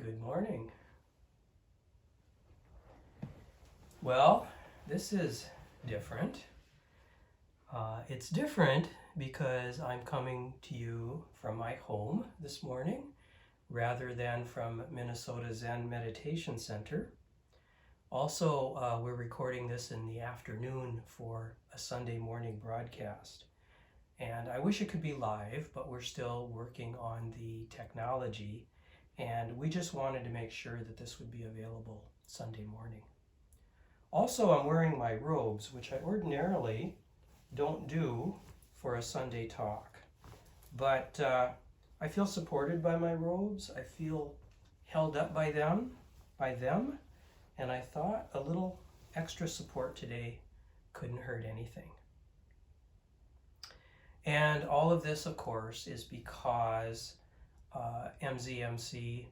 Good morning. Well, this is different. It's different because I'm coming to you from my home this morning rather than from Minnesota Zen Meditation Center. Also, we're recording this in the afternoon for a Sunday morning broadcast. And I wish it could be live, but we're still working on the technology. And we just wanted to make sure that this would be available Sunday morning. Also, I'm wearing my robes, which I ordinarily don't do for a Sunday talk. But I feel supported by my robes. I feel held up by them. And I thought a little extra support today couldn't hurt anything. And all of this, of course, is because MZMC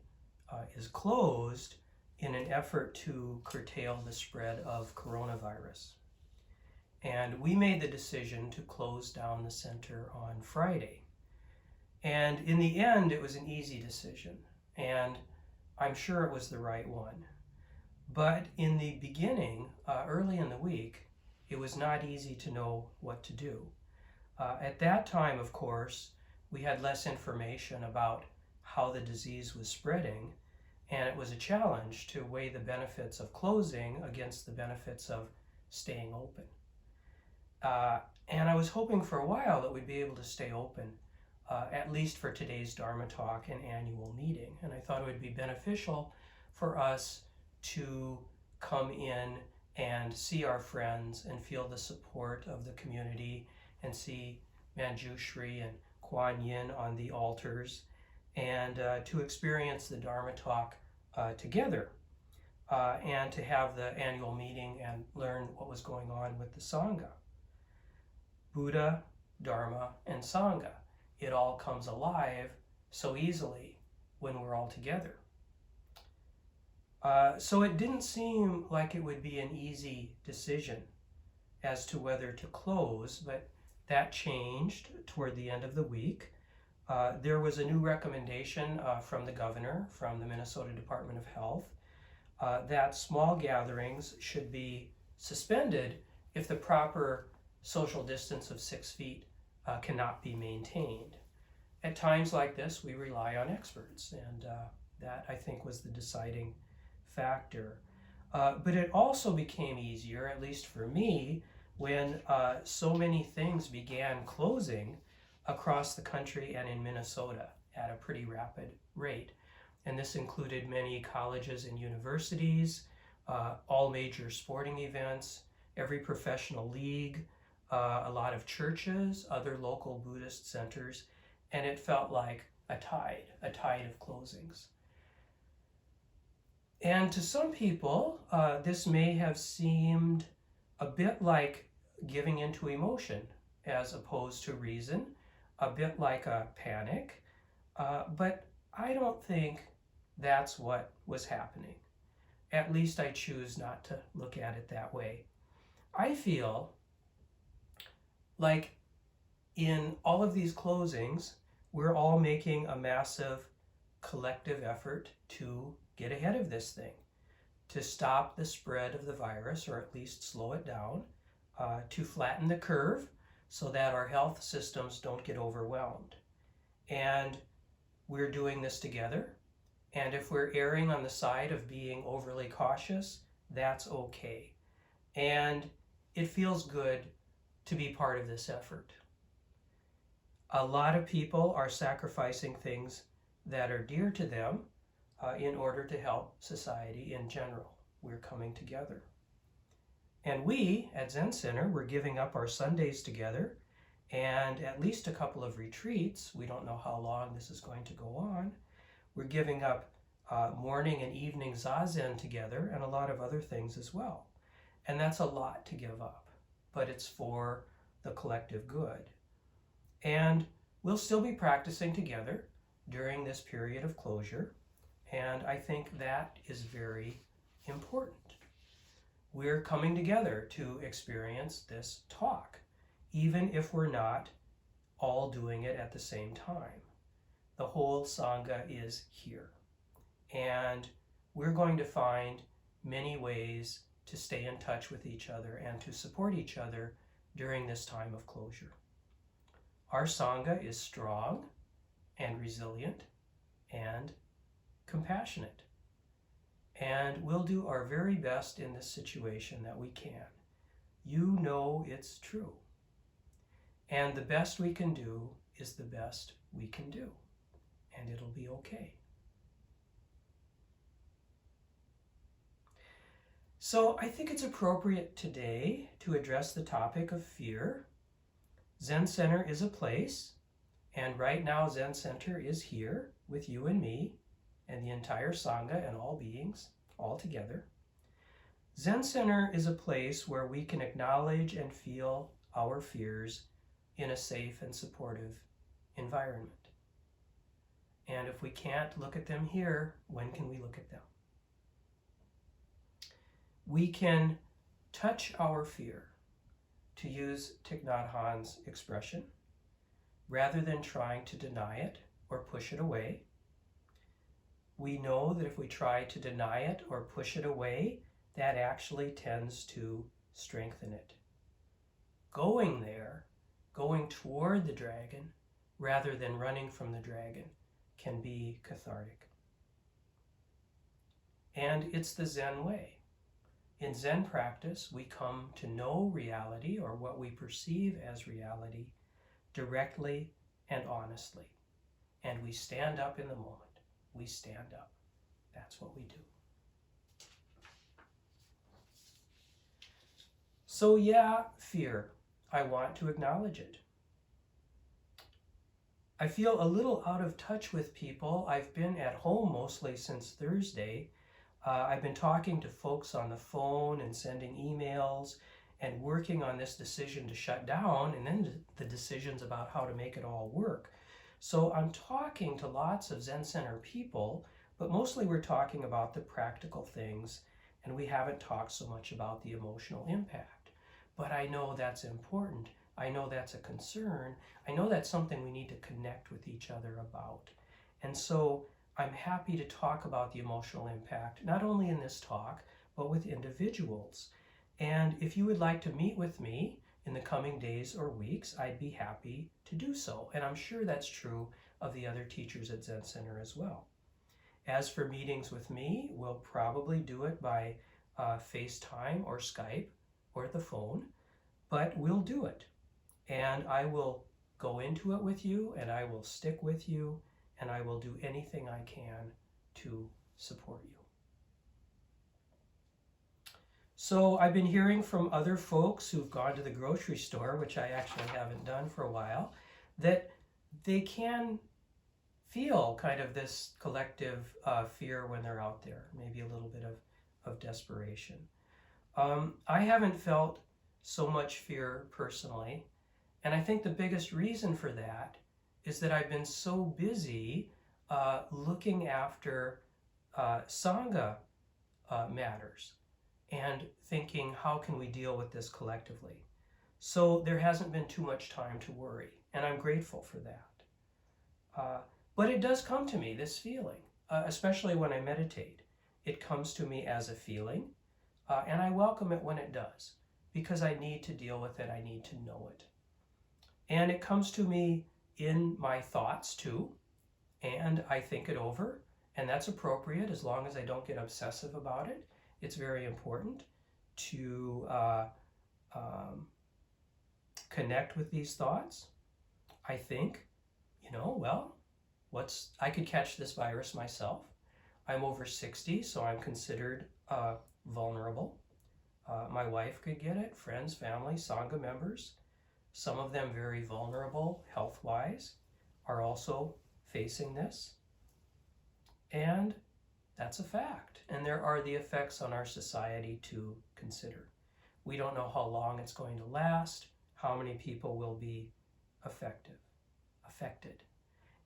is closed in an effort to curtail the spread of coronavirus. And we made the decision to close down the center on Friday. And in the end, it was an easy decision, and I'm sure it was the right one. But in the beginning, early in the week, it was not easy to know what to do. At that time, of course, we had less information about how the disease was spreading, and it was a challenge to weigh the benefits of closing against the benefits of staying open. And I was hoping for a while that we'd be able to stay open, at least for today's Dharma Talk and annual meeting. And I thought it would be beneficial for us to come in and see our friends and feel the support of the community and see Manjushri and Kuan Yin on the altars, and to experience the Dharma Talk together, and to have the annual meeting and learn what was going on with the Sangha. Buddha, Dharma, and Sangha. It all comes alive so easily when we're all together. So it didn't seem like it would be an easy decision as to whether to close, but that changed toward the end of the week. There was a new recommendation from the governor, from the Minnesota Department of Health, that small gatherings should be suspended if the proper social distance of 6 feet cannot be maintained. At times like this, we rely on experts, and that, I think, was the deciding factor. But it also became easier, at least for me, when so many things began closing across the country and in Minnesota at a pretty rapid rate. And this included many colleges and universities, all major sporting events, every professional league, a lot of churches, other local Buddhist centers, and it felt like a tide of closings. And to some people, this may have seemed a bit like giving into emotion as opposed to reason, a bit like a panic, but I don't think that's what was happening. At least I choose not to look at it that way. I feel like in all of these closings, we're all making a massive collective effort to get ahead of this thing, to stop the spread of the virus, or at least slow it down, to flatten the curve so that our health systems don't get overwhelmed. And we're doing this together. And if we're erring on the side of being overly cautious, that's okay. And it feels good to be part of this effort. A lot of people are sacrificing things that are dear to them in order to help society in general. We're coming together. And we at Zen Center, we're giving up our Sundays together and at least a couple of retreats. We don't know how long this is going to go on. We're giving up morning and evening zazen together and a lot of other things as well. And that's a lot to give up, but it's for the collective good. And we'll still be practicing together during this period of closure, and I think that is very important. We're coming together to experience this talk, even if we're not all doing it at the same time. The whole Sangha is here. And we're going to find many ways to stay in touch with each other and to support each other during this time of closure. Our Sangha is strong and resilient and compassionate. And we'll do our very best in this situation that we can. You know it's true. And the best we can do is the best we can do. And it'll be okay. So I think it's appropriate today to address the topic of fear. Zen Center is a place, and right now Zen Center is here with you and me and the entire Sangha and all beings all together. Zen Center is a place where we can acknowledge and feel our fears in a safe and supportive environment. And if we can't look at them here, when can we look at them? We can touch our fear, to use Thich Nhat Hanh's expression, rather than trying to deny it or push it away. We know that if we try to deny it or push it away, that actually tends to strengthen it. Going there, going toward the dragon, rather than running from the dragon, can be cathartic. And it's the Zen way. In Zen practice, we come to know reality, or what we perceive as reality, directly and honestly. And we stand up in the moment. We stand up. That's what we do. So yeah, fear. I want to acknowledge it. I feel a little out of touch with people. I've been at home mostly since Thursday. I've been talking to folks on the phone and sending emails and working on this decision to shut down, and then the decisions about how to make it all work. So I'm talking to lots of Zen Center people, but mostly we're talking about the practical things, and we haven't talked so much about the emotional impact. But I know that's important. I know that's a concern. I know that's something we need to connect with each other about. And so I'm happy to talk about the emotional impact, not only in this talk, but with individuals. And if you would like to meet with me in the coming days or weeks, I'd be happy to do so. And I'm sure that's true of the other teachers at Zen Center as well. As for meetings with me, we'll probably do it by FaceTime or Skype or the phone, but we'll do it. And I will go into it with you, and I will stick with you, and I will do anything I can to support you. So I've been hearing from other folks who've gone to the grocery store, which I actually haven't done for a while, that they can feel kind of this collective fear when they're out there, maybe a little bit of desperation. I haven't felt so much fear personally, and I think the biggest reason for that is that I've been so busy looking after Sangha matters and thinking, how can we deal with this collectively? So there hasn't been too much time to worry, and I'm grateful for that. But it does come to me, this feeling, especially when I meditate. It comes to me as a feeling, and I welcome it when it does, because I need to deal with it, I need to know it. And it comes to me in my thoughts too, and I think it over, and that's appropriate as long as I don't get obsessive about it. It's very important to connect with these thoughts. I think, I could catch this virus myself. I'm over 60, so I'm considered vulnerable. My wife could get it, friends, family, Sangha members. Some of them very vulnerable health-wise are also facing this. And that's a fact. And there are the effects on our society to consider. We don't know how long it's going to last, how many people will be affected.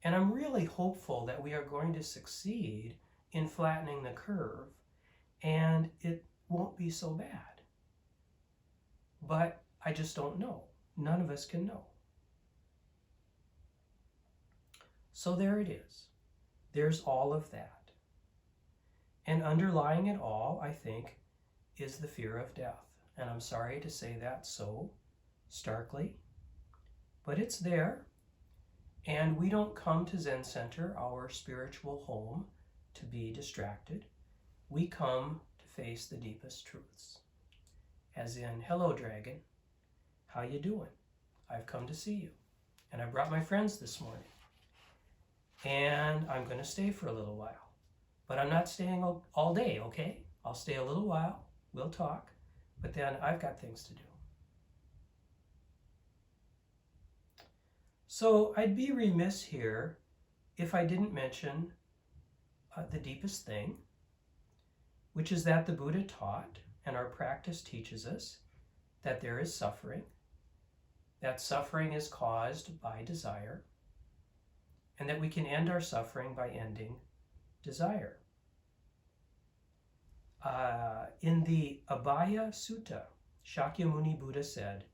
And I'm really hopeful that we are going to succeed in flattening the curve, and it won't be so bad. But I just don't know. None of us can know. So there it is. There's all of that. And underlying it all, I think, is the fear of death. And I'm sorry to say that so starkly, but it's there. And we don't come to Zen Center, our spiritual home, to be distracted. We come to face the deepest truths. As in, hello, dragon, how you doing? I've come to see you. And I brought my friends this morning. And I'm going to stay for a little while. But I'm not staying all day, okay? I'll stay a little while, we'll talk, but then I've got things to do. So I'd be remiss here if I didn't mention the deepest thing, which is that the Buddha taught, and our practice teaches us, that there is suffering, that suffering is caused by desire, and that we can end our suffering by ending desire. In the Abhaya Sutta, Shakyamuni Buddha said,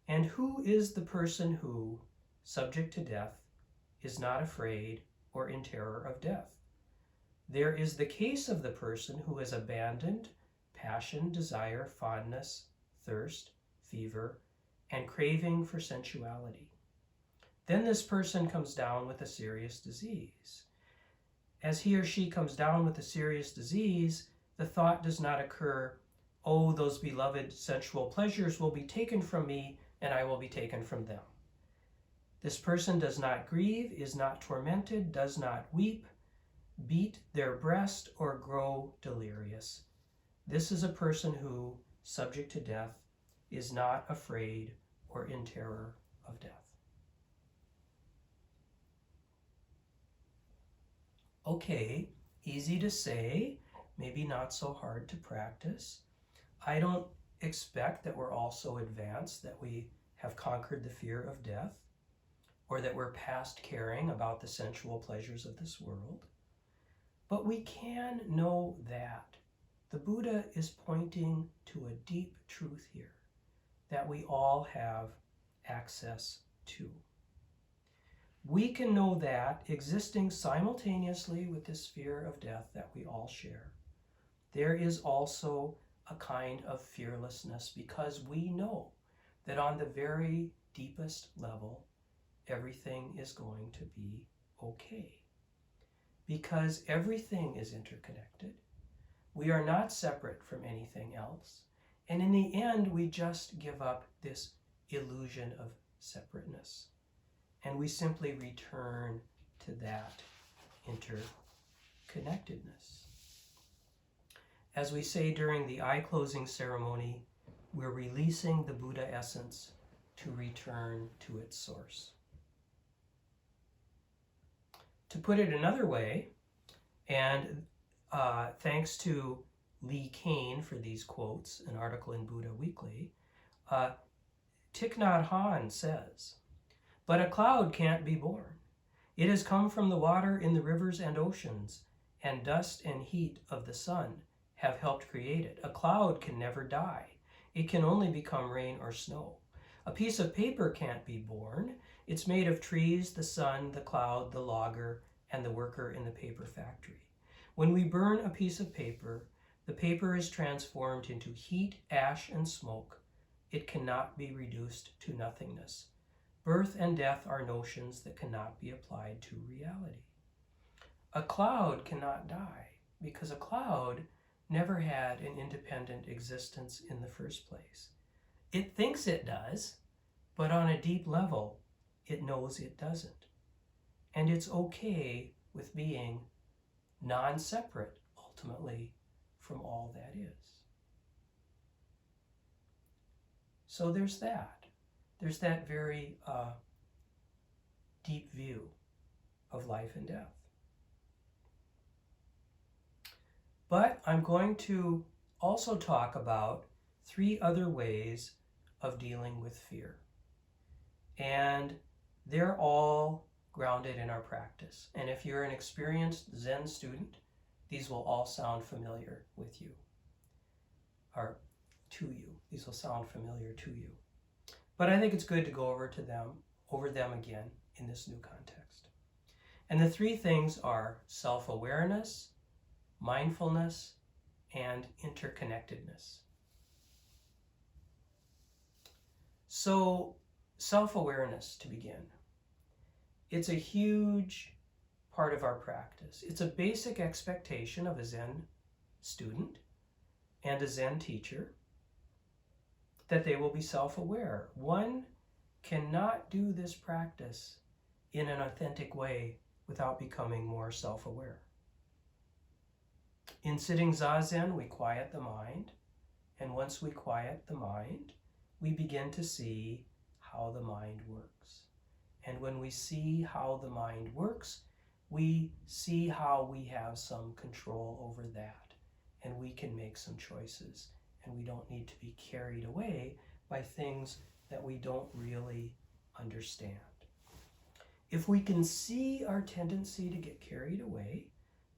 "And who is the person who, subject to death, is not afraid or in terror of death? There is the case of the person who has abandoned passion, desire, fondness, thirst, fever, and craving for sensuality. Then this person comes down with a serious disease. As he or she comes down with a serious disease, the thought does not occur, oh, those beloved sensual pleasures will be taken from me and I will be taken from them. This person does not grieve, is not tormented, does not weep, beat their breast, or grow delirious. This is a person who, subject to death, is not afraid or in terror of death." Okay, easy to say, maybe not so hard to practice. I don't expect that we're all so advanced that we have conquered the fear of death, or that we're past caring about the sensual pleasures of this world. But we can know that the Buddha is pointing to a deep truth here that we all have access to. We can know that existing simultaneously with this fear of death that we all share, there is also a kind of fearlessness, because we know that on the very deepest level, everything is going to be okay. Because everything is interconnected. We are not separate from anything else. And in the end, we just give up this illusion of separateness. And we simply return to that interconnectedness. As we say during the eye-closing ceremony, we're releasing the Buddha essence to return to its source. To put it another way, and thanks to Lee Kane for these quotes, an article in Buddha Weekly, Thich Nhat Hanh says, "But a cloud can't be born. It has come from the water in the rivers and oceans, and dust and heat of the sun have helped create it. A cloud can never die. It can only become rain or snow. A piece of paper can't be born. It's made of trees, the sun, the cloud, the logger, and the worker in the paper factory. When we burn a piece of paper, the paper is transformed into heat, ash, and smoke. It cannot be reduced to nothingness. Birth and death are notions that cannot be applied to reality. A cloud cannot die because a cloud never had an independent existence in the first place. It thinks it does, but on a deep level, it knows it doesn't. And it's okay with being non-separate, ultimately, from all that is. So there's that. There's that very deep view of life and death. But I'm going to also talk about 3 other ways of dealing with fear. And they're all grounded in our practice. And if you're an experienced Zen student, these will all sound familiar with you, or to you. These will sound familiar to you. But I think it's good to go over them again in this new context. And the 3 things are self-awareness, mindfulness, and interconnectedness. So, self-awareness to begin. It's a huge part of our practice. It's a basic expectation of a Zen student and a Zen teacher that they will be self-aware. One cannot do this practice in an authentic way without becoming more self-aware. In sitting Zazen, we quiet the mind, and once we quiet the mind, we begin to see how the mind works. And when we see how the mind works, we see how we have some control over that, and we can make some choices, and we don't need to be carried away by things that we don't really understand. If we can see our tendency to get carried away,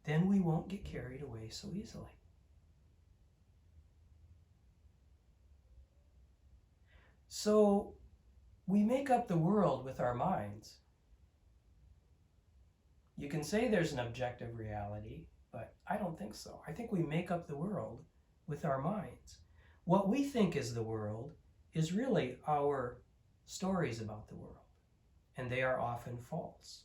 then we won't get carried away so easily. So we make up the world with our minds. You can say there's an objective reality, but I don't think so. I think we make up the world with our minds. What we think is the world is really our stories about the world, and they are often false.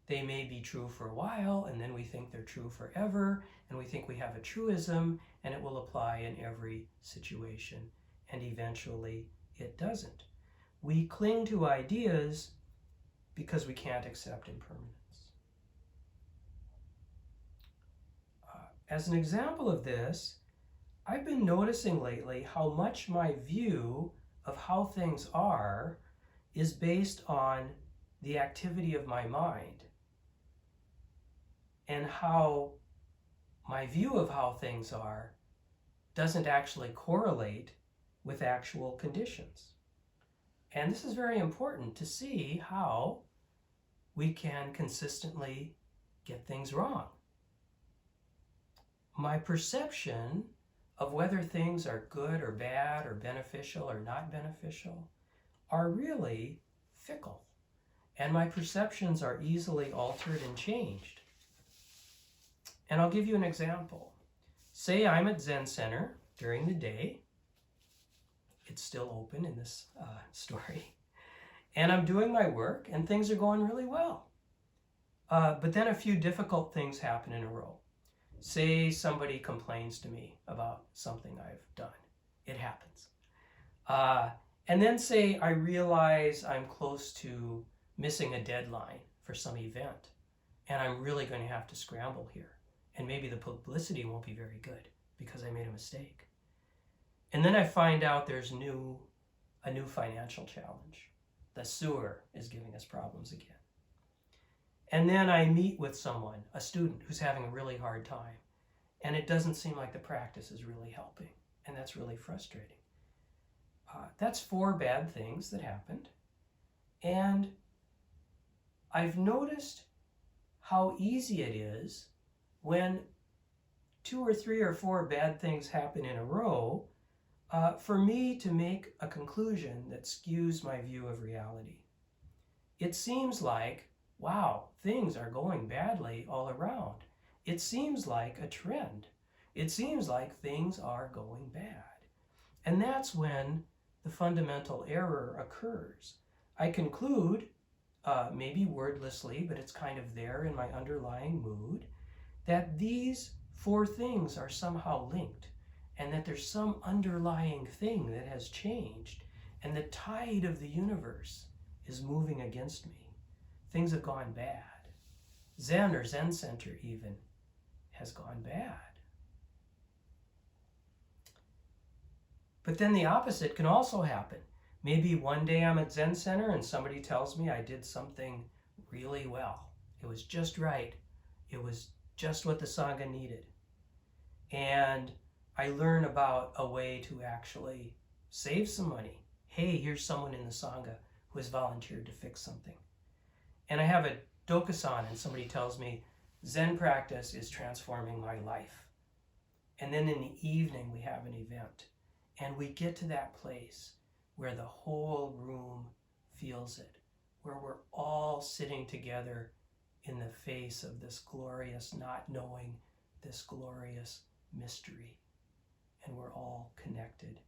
They may be true for a while, and then we think they're true forever, and we think we have a truism, and it will apply in every situation, and eventually it doesn't. We cling to ideas because we can't accept impermanence. As an example of this, I've been noticing lately how much my view of how things are is based on the activity of my mind, and how my view of how things are doesn't actually correlate with actual conditions. And this is very important to see how we can consistently get things wrong. My perception of whether things are good or bad or beneficial or not beneficial are really fickle, and my perceptions are easily altered and changed. And I'll give you an example. Say I'm at Zen Center during the day. It's still open in this story. And I'm doing my work, and things are going really well. But then a few difficult things happen in a row. Say somebody complains to me about something I've done. It happens. And then say I realize I'm close to missing a deadline for some event, and I'm really going to have to scramble here. And maybe the publicity won't be very good because I made a mistake. And then I find out there's a new financial challenge. The sewer is giving us problems again. And then I meet with someone, a student who's having a really hard time, and it doesn't seem like the practice is really helping, and that's really frustrating. That's 4 bad things that happened, and I've noticed how easy it is when 2 or 3 or 4 bad things happen in a row for me to make a conclusion that skews my view of reality. It seems like, wow, things are going badly all around. It seems like a trend. It seems like things are going bad. And that's when the fundamental error occurs. I conclude, maybe wordlessly, but it's kind of there in my underlying mood, that these 4 things are somehow linked, and that there's some underlying thing that has changed, and the tide of the universe is moving against me. Things have gone bad. Zen or Zen Center even has gone bad. But then the opposite can also happen. Maybe one day I'm at Zen Center and somebody tells me I did something really well. It was just right. It was just what the Sangha needed. And I learn about a way to actually save some money. Hey, here's someone in the Sangha who has volunteered to fix something. And I have a dokusan and somebody tells me Zen practice is transforming my life. And then in the evening we have an event, and we get to that place where the whole room feels it, where we're all sitting together in the face of this glorious not knowing this glorious mystery, and we're all connected,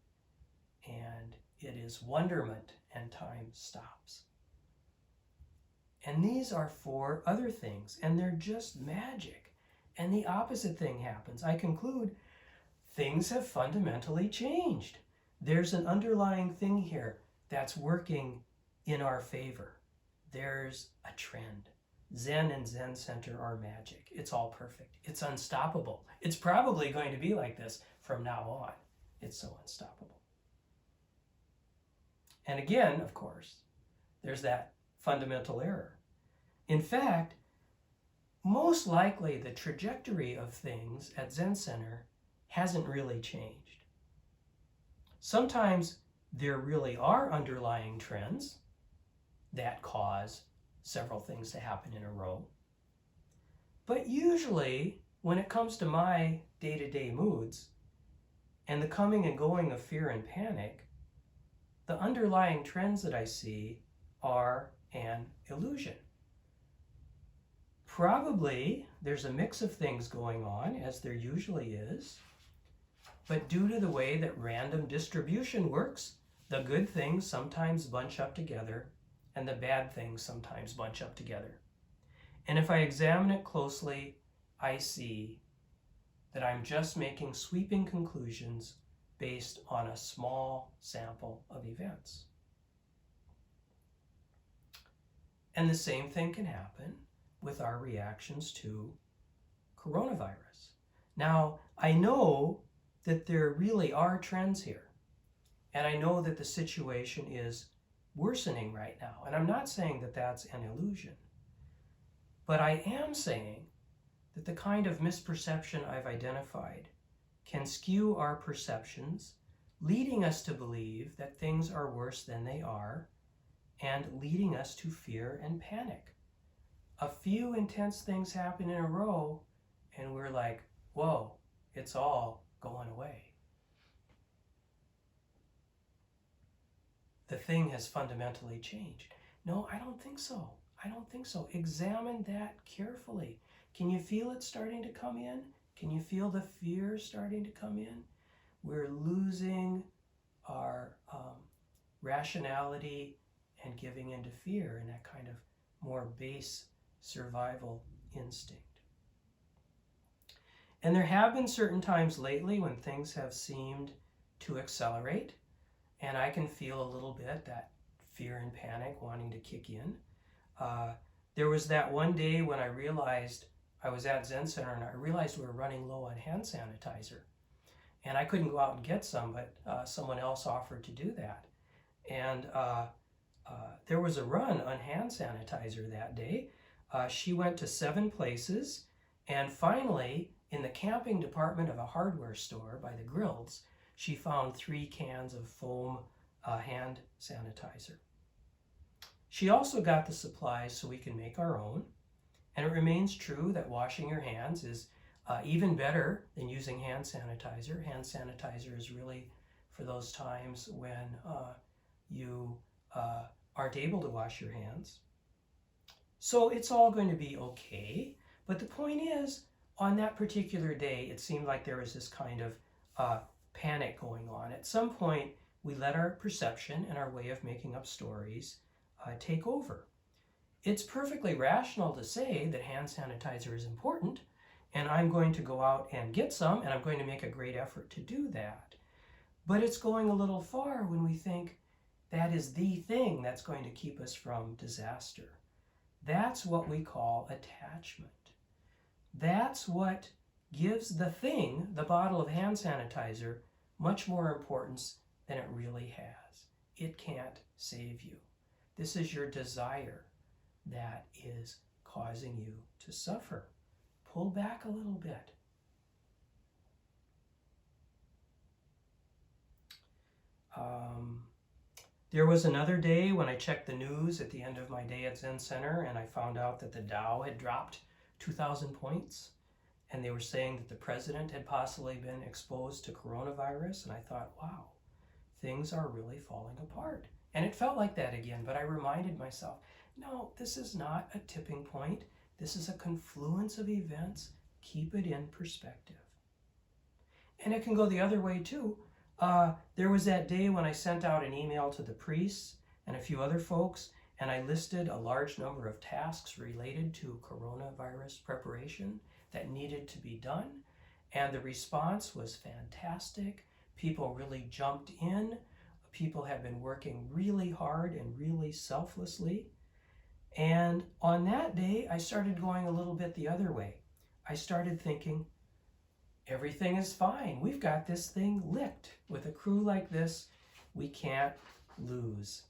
and it is wonderment, and time stops. And these are 4 other things, and they're just magic. And the opposite thing happens. I conclude things have fundamentally changed. There's an underlying thing here that's working in our favor. There's a trend. Zen and Zen Center are magic. It's all perfect. It's unstoppable. It's probably going to be like this from now on. It's so unstoppable. And again, of course, there's that fundamental error. In fact, most likely the trajectory of things at Zen Center hasn't really changed. Sometimes there really are underlying trends that cause several things to happen in a row. But usually, when it comes to my day-to-day moods and the coming and going of fear and panic, the underlying trends that I see are an illusion. Probably there's a mix of things going on, as there usually is, but due to the way that random distribution works, the good things sometimes bunch up together and the bad things sometimes bunch up together. And if I examine it closely, I see that I'm just making sweeping conclusions based on a small sample of events. And the same thing can happen with our reactions to coronavirus. Now, I know that there really are trends here, and I know that the situation is worsening right now, and I'm not saying that that's an illusion, but I am saying that the kind of misperception I've identified can skew our perceptions, leading us to believe that things are worse than they are, and leading us to fear and panic. A few intense things happen in a row, and we're like, whoa, it's all going away. The thing has fundamentally changed. No, I don't think so. I don't think so. Examine that carefully. Can you feel it starting to come in? Can you feel the fear starting to come in? We're losing our rationality and giving into fear and that kind of more base survival instinct. And there have been certain times lately when things have seemed to accelerate, and I can feel a little bit that fear and panic wanting to kick in. There was that one day when I realized I was at Zen Center and I realized we were running low on hand sanitizer. And I couldn't go out and get some, but someone else offered to do that. And there was a run on hand sanitizer that day. She went to 7 places, and finally, in the camping department of a hardware store by the grills, she found 3 cans of foam hand sanitizer. She also got the supplies so we can make our own. And it remains true that washing your hands is even better than using hand sanitizer. Hand sanitizer is really for those times when you aren't able to wash your hands. So it's all going to be okay. But the point is, on that particular day, it seemed like there was this kind of panic going on. At some point, we let our perception and our way of making up stories take over. It's perfectly rational to say that hand sanitizer is important, and I'm going to go out and get some, and I'm going to make a great effort to do that. But it's going a little far when we think that is the thing that's going to keep us from disaster. That's what we call attachment. That's what gives the thing, the bottle of hand sanitizer, much more importance than it really has. It can't save you. This is your desire that is causing you to suffer. Pull back a little bit. There was another day when I checked the news at the end of my day at Zen Center, and I found out that the Dow had dropped 2,000 points, and they were saying that the president had possibly been exposed to coronavirus, and I thought, wow, things are really falling apart. And it felt like that again, but I reminded myself, no, this is not a tipping point. This is a confluence of events Keep it in perspective. And it can go the other way too. There was that day when I sent out an email to the priests and a few other folks, and I listed a large number of tasks related to coronavirus preparation that needed to be done. And the response was fantastic. People really jumped in. People have been working really hard and really selflessly. And on that day, I started going a little bit the other way. I started thinking, everything is fine. We've got this thing licked. With a crew like this, we can't lose.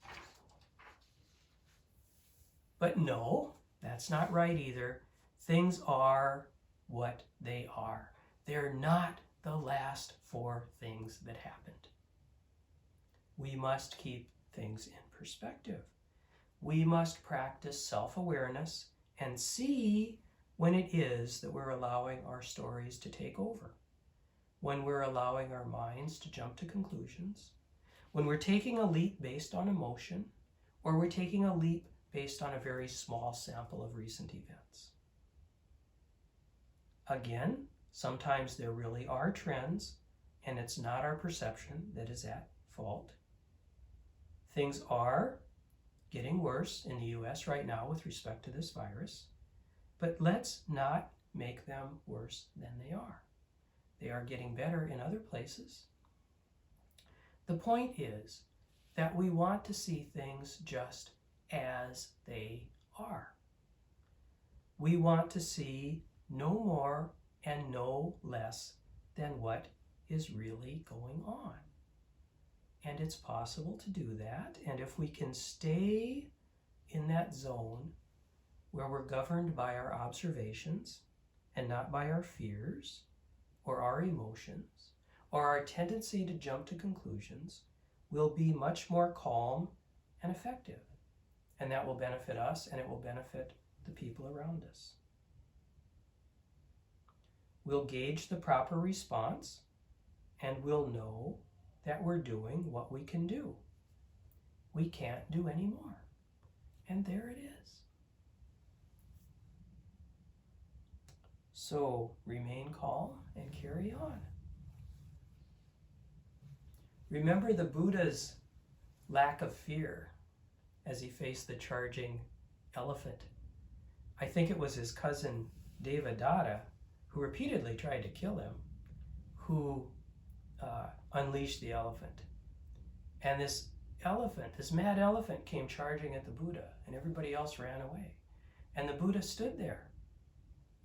But no, that's not right either. Things are what they are. They're not the last 4 things that happened. We must keep things in perspective. We must practice self-awareness and see when it is that we're allowing our stories to take over, when we're allowing our minds to jump to conclusions, when we're taking a leap based on emotion, or we're taking a leap based on a very small sample of recent events. Again, sometimes there really are trends, and it's not our perception that is at fault. Things are getting worse in the US right now with respect to this virus, but let's not make them worse than they are. They are getting better in other places. The point is that we want to see things just as they are. We want to see no more and no less than what is really going on. And it's possible to do that. And if we can stay in that zone where we're governed by our observations and not by our fears or our emotions or our tendency to jump to conclusions, we'll be much more calm and effective. And that will benefit us, and it will benefit the people around us. We'll gauge the proper response, and we'll know that we're doing what we can do. We can't do any more. And there it is. So remain calm and carry on. Remember the Buddha's lack of fear as he faced the charging elephant. I think it was his cousin Devadatta, who repeatedly tried to kill him, who unleashed the elephant. And this elephant, this mad elephant, came charging at the Buddha, and everybody else ran away. And the Buddha stood there,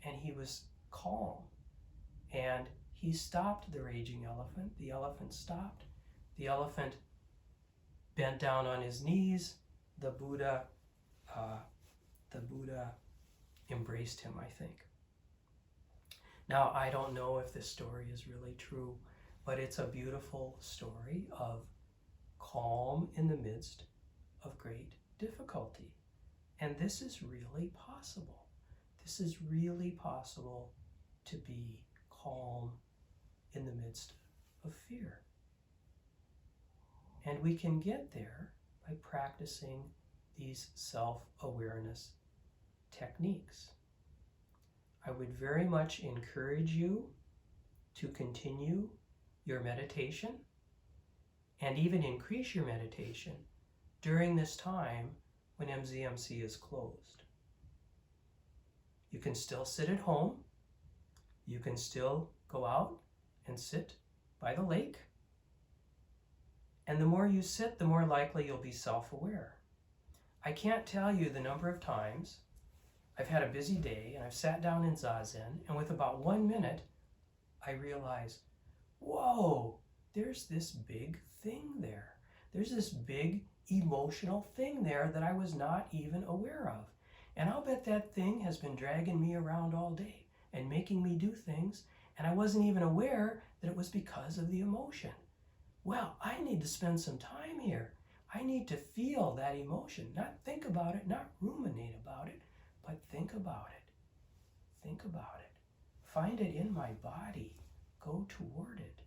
and he was calm. And he stopped the raging elephant. The elephant stopped. The elephant bent down on his knees. The Buddha embraced him, I think. Now, I don't know if this story is really true, but it's a beautiful story of calm in the midst of great difficulty. And this is really possible. This is really possible to be calm in the midst of fear. And we can get there by practicing these self-awareness techniques. I would very much encourage you to continue your meditation and even increase your meditation during this time when MZMC is closed. You can still sit at home. You can still go out and sit by the lake. And the more you sit, the more likely you'll be self-aware. I can't tell you the number of times I've had a busy day and I've sat down in Zazen, and with about 1 minute, I realize, whoa, there's this big thing there. There's this big emotional thing there that I was not even aware of. And I'll bet that thing has been dragging me around all day and making me do things, and I wasn't even aware that it was because of the emotion. Well, I need to spend some time here. I need to feel that emotion, not think about it, not ruminate about it, but think about it. Think about it. Find it in my body. Go toward it.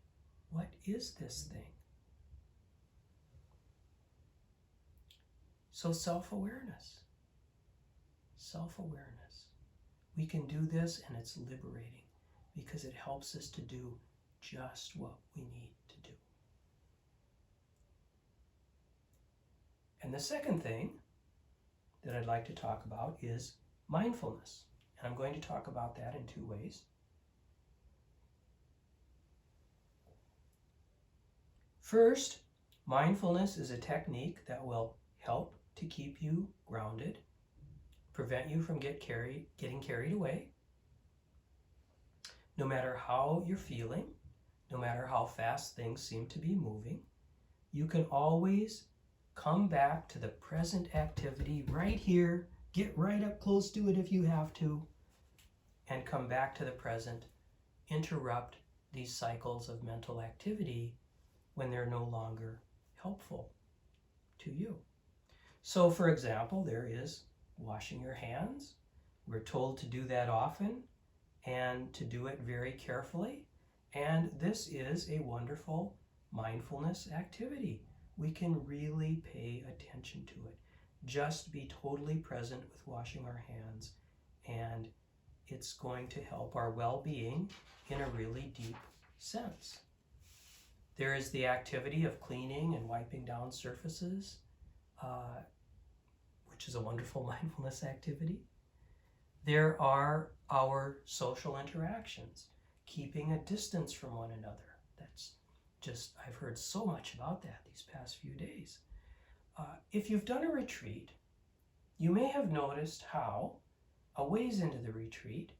What is this thing? So self-awareness. Self-awareness. We can do this, and it's liberating. because it helps us to do just what we need to do. And the second thing that I'd like to talk about is mindfulness. And I'm going to talk about that in two ways. First, mindfulness is a technique that will help to keep you grounded, prevent you from getting carried away. No matter how you're feeling, no matter how fast things seem to be moving, you can always come back to the present activity right here, get right up close to it if you have to, and come back to the present, interrupt these cycles of mental activity when they're no longer helpful to you. So, for example, there is washing your hands. We're told to do that often and to do it very carefully. And this is a wonderful mindfulness activity. We can really pay attention to it. Just be totally present with washing our hands, and it's going to help our well-being in a really deep sense. There is the activity of cleaning and wiping down surfaces, which is a wonderful mindfulness activity. There are our social interactions, keeping a distance from one another. That's just, I've heard so much about that these past few days. If you've done a retreat, you may have noticed how, a ways into the retreat,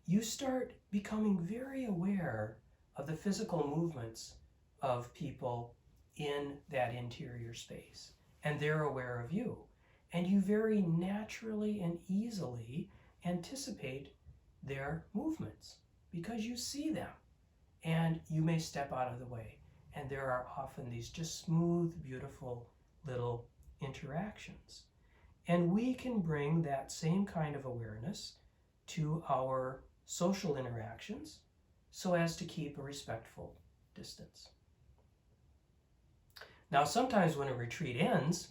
you start becoming very aware of the physical movements of people in that interior space, and they're aware of you. And you very naturally and easily anticipate their movements because you see them, and you may step out of the way. And there are often these just smooth, beautiful little interactions. And we can bring that same kind of awareness to our social interactions so as to keep a respectful distance. Now, sometimes when a retreat ends,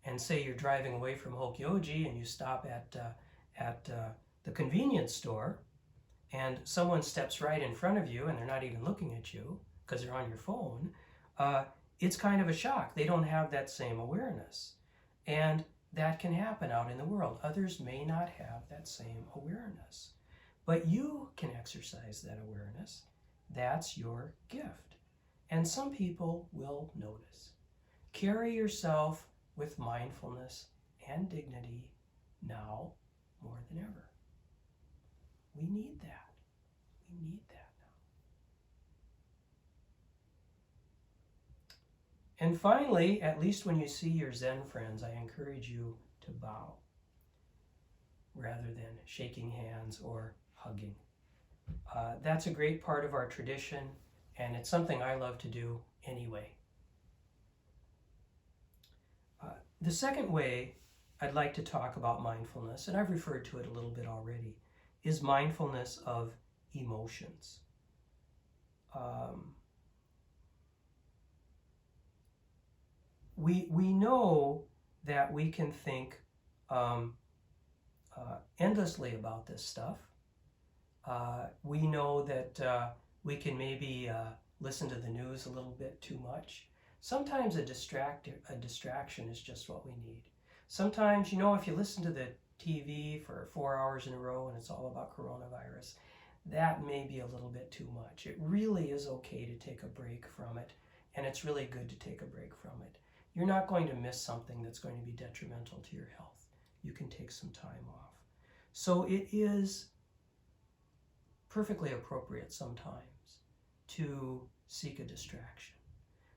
and say you're driving away from Hokyoji and you stop at the convenience store, and someone steps right in front of you and they're not even looking at you because they're on your phone, it's kind of a shock. They don't have that same awareness. And that can happen out in the world. Others may not have that same awareness. But you can exercise that awareness. That's your gift. And some people will notice. Carry yourself with mindfulness and dignity now more than ever. We need that. We need that now. And finally, at least when you see your Zen friends, I encourage you to bow rather than shaking hands or hugging. That's a great part of our tradition, and it's something I love to do anyway. The second way I'd like to talk about mindfulness, and I've referred to it a little bit already, is mindfulness of emotions. We know that we can think endlessly about this stuff. We know that we can maybe listen to the news a little bit too much. Sometimes a distraction is just what we need. Sometimes, if you listen to the TV for 4 hours in a row and it's all about coronavirus, that may be a little bit too much. It really is okay to take a break from it, and it's really good to take a break from it. You're not going to miss something that's going to be detrimental to your health. You can take some time off. So it is perfectly appropriate sometimes to seek a distraction.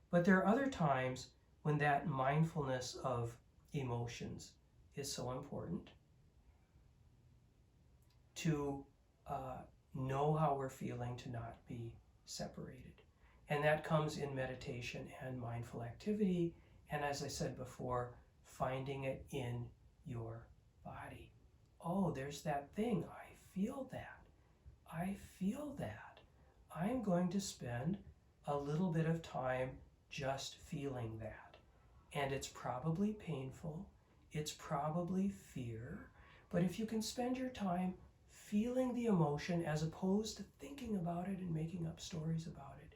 But there are other times when that mindfulness of emotions is so important to know how we're feeling, to not be separated. And that comes in meditation and mindful activity. And as I said before, finding it in your body. Oh, there's that thing. I feel that. I feel that. I'm going to spend a little bit of time just feeling that. And it's probably painful. It's probably fear. But if you can spend your time feeling the emotion as opposed to thinking about it and making up stories about it,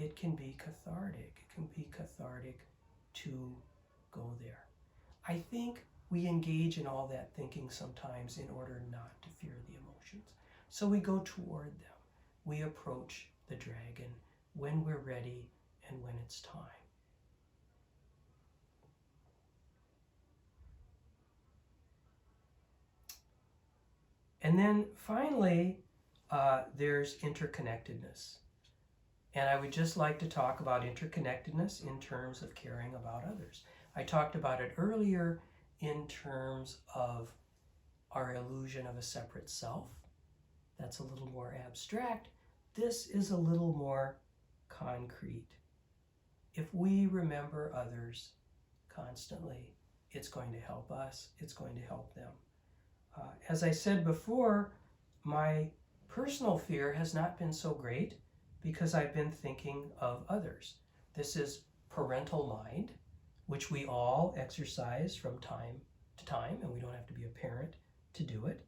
it can be cathartic. It can be cathartic to go there. I think we engage in all that thinking sometimes in order not to fear the emotions. So we go toward them. We approach the dragon when we're ready and when it's time. And then finally, there's interconnectedness. And I would just like to talk about interconnectedness in terms of caring about others. I talked about it earlier in terms of our illusion of a separate self. That's a little more abstract. This is a little more concrete. If we remember others constantly, it's going to help us, it's going to help them. As I said before, my personal fear has not been so great because I've been thinking of others. This is parental mind, which we all exercise from time to time, and we don't have to be a parent to do it.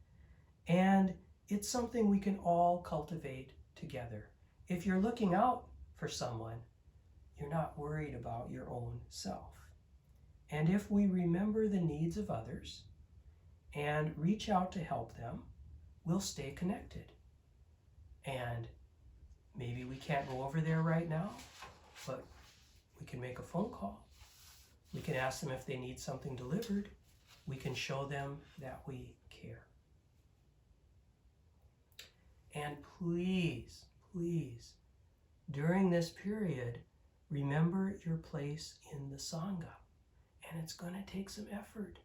And it's something we can all cultivate together. If you're looking out for someone, you're not worried about your own self. And if we remember the needs of others and reach out to help them, we'll stay connected. And maybe we can't go over there right now, but we can make a phone call. We can ask them if they need something delivered. We can show them that we care. And please, please, during this period, remember your place in the Sangha. And it's going to take some effort.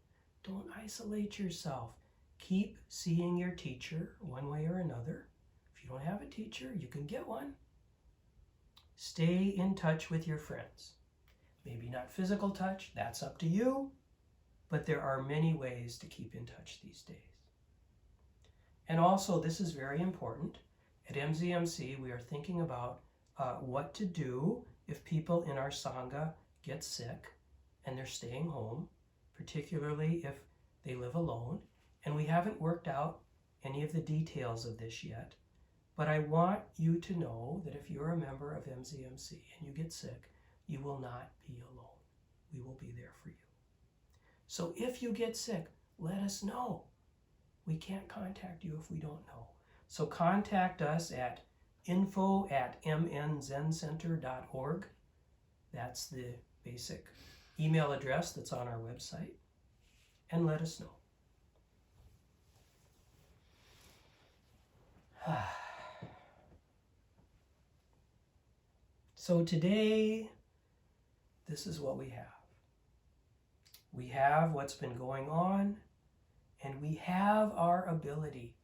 Don't isolate yourself. Keep seeing your teacher one way or another. If you don't have a teacher, you can get one. Stay in touch with your friends. Maybe not physical touch, that's up to you, but there are many ways to keep in touch these days. And also, this is very important. At MZMC, we are thinking about what to do if people in our Sangha get sick and they're staying home, particularly if they live alone. And we haven't worked out any of the details of this yet, but I want you to know that if you're a member of MZMC and you get sick, you will not be alone. We will be there for you. So if you get sick, let us know. We can't contact you if we don't know. So contact us at info@mnzencenter.org. That's the basic email address that's on our website. And let us know. So today, this is what we have. We have what's been going on, and we have our ability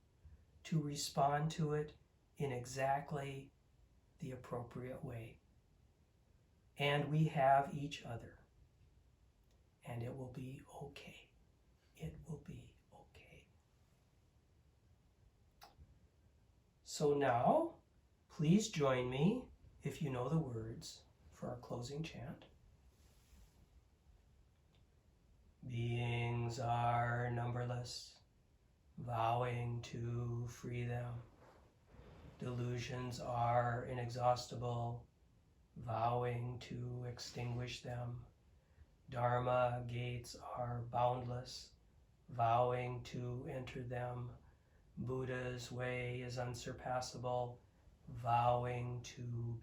to respond to it in exactly the appropriate way. And we have each other. And it will be okay. It will be okay. So now, please join me, if you know the words, for our closing chant. Beings are numberless, vowing to free them. Delusions are inexhaustible, vowing to extinguish them. Dharma gates are boundless, vowing to enter them. Buddha's way is unsurpassable, vowing to